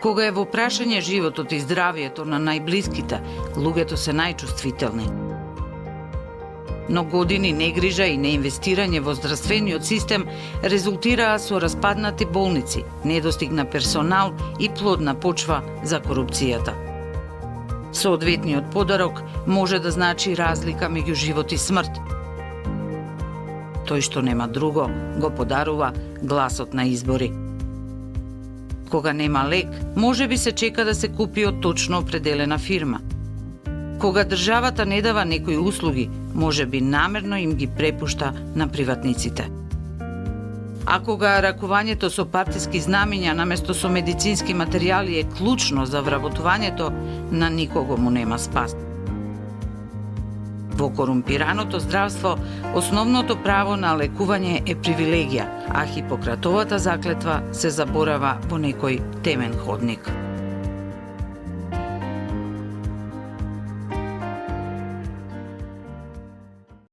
Кога е во прашање животот и здравието на најблиските, луѓето се најчувствителни. Но години негрижа и неинвестирање во здравствениот систем резултираа со распаднати болници, недостиг на персонал и плодна почва за корупцијата. Соодветниот подарок може да значи разлика меѓу живот и смрт. Тој што нема друго, го подарува гласот на избори. Кога нема лек, може би се чека да се купи од точно определена фирма. Кога државата не дава некои услуги, може би намерно им ги препушта на приватниците. А кога ракувањето со партиски знамиња наместо со медицински материјали е клучно за вработувањето, на никого му нема спас. Во корумпираното здравство, основното право на лекување е привилегија, а Хипократовата заклетва се заборава во некој темен ходник.